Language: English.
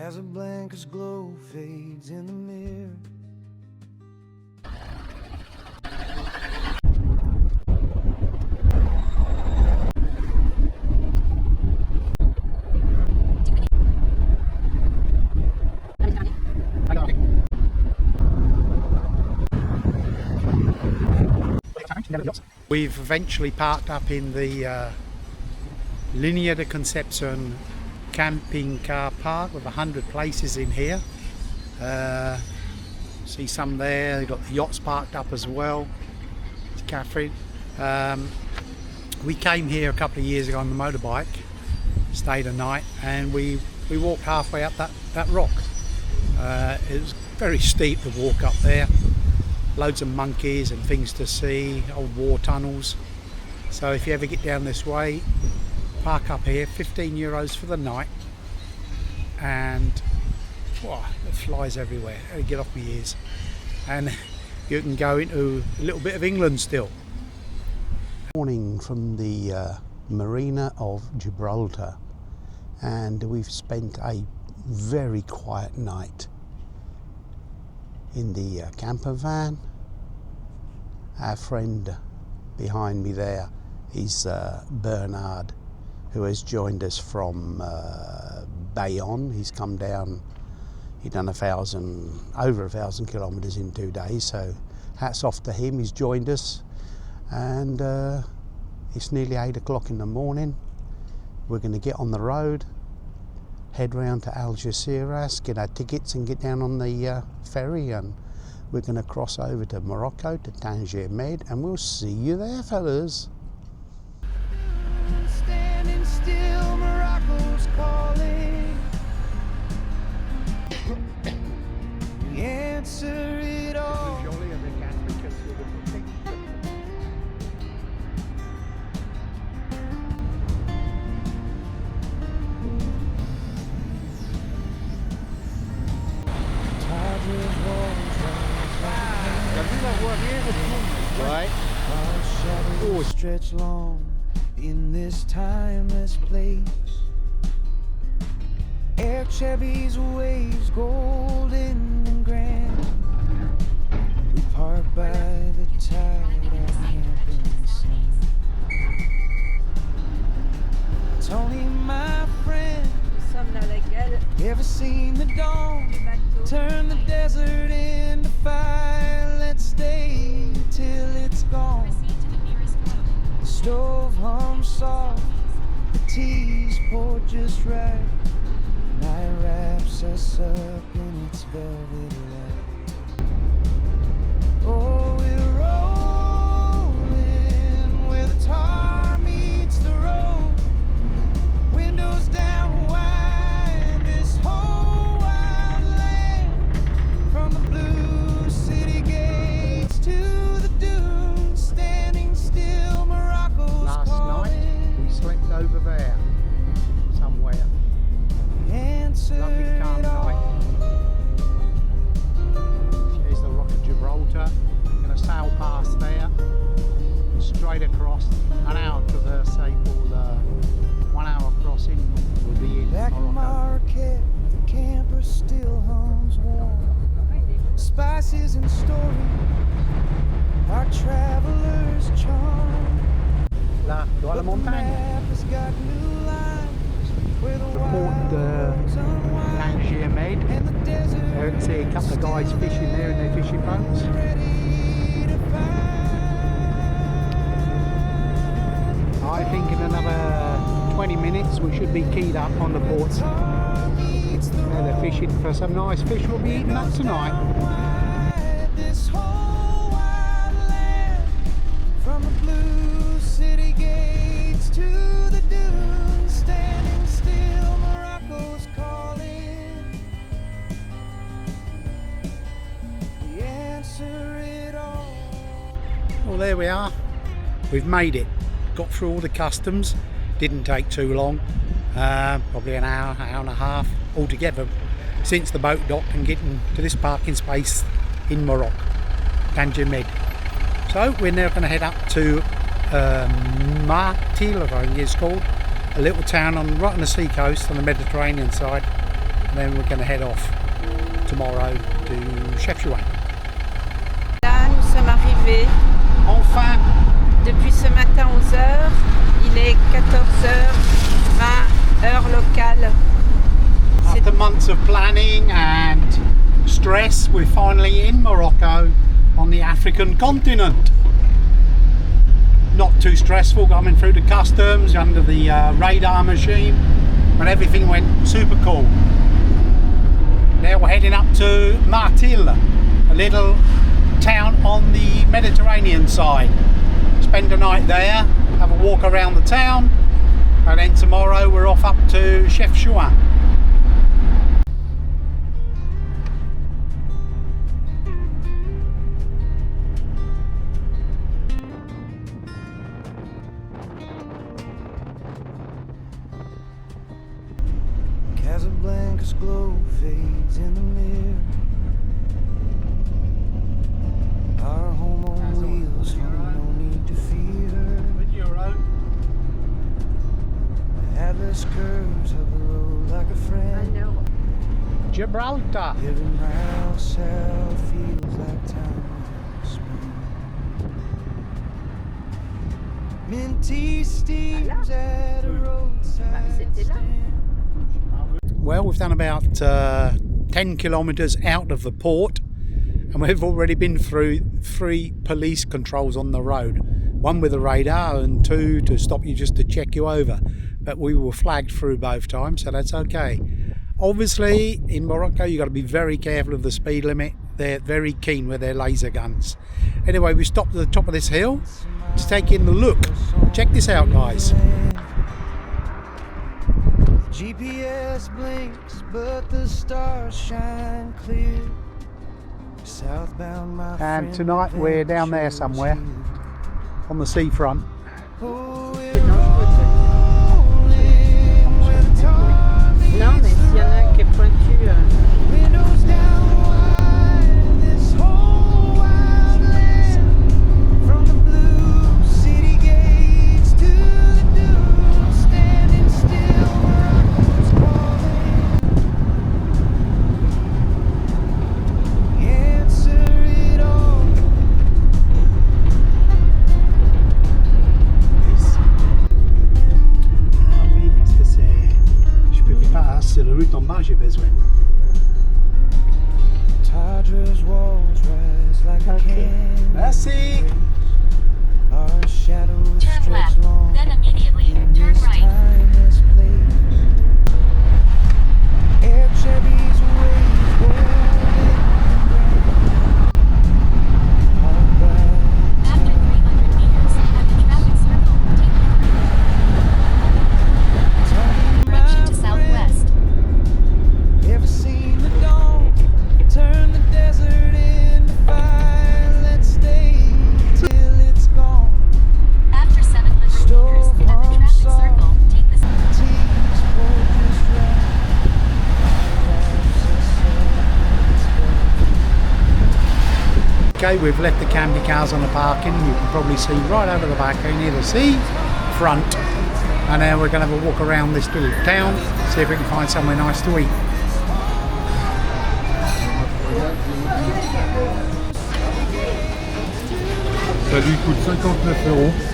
Casablanca's glow fades in the mirror. We've eventually parked up in the Linea de Concepcion camping car park with 100 places in here. See some there, they've got the yachts parked up as well. It's Catherine. We came here a couple of years ago on the motorbike, stayed a night, and we walked halfway up that rock. It was very steep to walk up there. Loads of monkeys and things to see, old war tunnels. So if you ever get down this way, park up here, €15 for the night, and wow, it flies everywhere. Get off my ears. And you can go into a little bit of England still. Morning from the Marina of Gibraltar, and we've spent a very quiet night in the camper van. Our friend behind me there is Bernard, who has joined us from Bayonne. He's come down, he'd done over 1,000 kilometres in 2 days, so hats off to him. He's joined us, and it's nearly 8 o'clock in the morning. We're going to get on the road, head round to Algeciras, get our tickets and get down on the ferry, and we're going to cross over to Morocco, to Tanger Med, and we'll see you there, fellas. Standing still, Morocco's calling. We answer it all. Right. Our shadows stretch long in this timeless place. Air Chevy's waves golden and grand. We park by the tide of camping sun. Tony, my friend, ever seen the dawn turn the desert into fire? Let's stay till it's gone. The stove hums soft, the tea's poured just right. Night wraps us up in its velvet light. Oh, we're rolling where the tar meets the road. Windows down wide, this whole wild land. From the blue city gates to the dunes, standing still, Morocco's Last calling. night we slept over there somewhere. Lovely calm night. Here's the Rock of Gibraltar. We're going to sail past there, straight across, an hour traverse, say for the 1 hour crossing. We'll be in Back in Morocco. Marquette, the camper still hums warm. Spices and story, our travelers charm. Là, dans la But the montagne. map has got new lines where the Port wilds unwind. Tanger Med. And the desert There you can see a couple of guys fishing there in their fishing boats. ready to find. I think in another 20 minutes we should be keyed up on the ports. Tar meets the There they're fishing for some nice fish. We'll be eating that tonight. road. This whole wild land, from the blue city gates to the dunes, standing still, Morocco's calling. We answer it all. Well, there we are. We've made it. Got through all the customs. Didn't take too long. Probably an hour and a half altogether since the boat docked and getting to this parking space in Morocco, Tanger Med. So we're now going to head up to Martil, I think it's called, a little town right on the sea coast on the Mediterranean side, and then we're going to head off tomorrow to Chefchaouen. Là, nous sommes arrivés Enfin, depuis ce matin 11h. Il est 14h20, heure locale. after months of planning and stress, we're finally in Morocco on the African continent. Not too stressful coming through the customs under the radar machine, but everything went super cool. Now we're heading up to Martil, a little town on the Mediterranean side. Spend the night there, have a walk around the town, and then tomorrow we're off up to Chefchaouen. Casablanca's glow fades in the mirror. Our home on wheels, no need to fear. The atlas curves of the road like a friend. Gibraltar. Every mile south feels like time spent. Minty steams at a roadside stand. Well, we've done about 10 kilometres out of the port, and we've already been through 3 police controls on the road. 1 with a radar and 2 to stop you just to check you over. But we were flagged through both times, so that's okay. Obviously, in Morocco, you've got to be very careful of the speed limit. They're very keen with their laser guns. Anyway, we stopped at the top of this hill to take in the look. Check this out, guys. GPS blinks, but the stars shine clear. Southbound, my And friend, tonight we're down there chose somewhere you. on the seafront. Oh, we're rolling where the tar meets Non, mais s'il y en a un qui est pointu. windows down wide, this whole wild land. From the blue city gates to the dunes, standing still, Morocco's calling. Answer it all. Ah oui, parce que c'est... Je peux pas, c'est le route en bas, j'ai besoin. Tadra's walls rise like a canvas. Merci. Our shadows Turn stretch left, long then immediately in turn this right. timeless place. Air cherries wave golden grain. All bright. After 300 meters, at the traffic circle, take Talking direction to my southwest. friend. Ever seen the dawn turn the desert into fire? Let's stay till it's gone. After 700 meters, at the traffic circle, take the Teens pour just right. Okay, we've left the Camby cars on the parking. You can probably see right over the back here near the sea front. And now we're going to have a walk around this little town, see if we can find somewhere nice to eat. Ça lui coûte 59 €.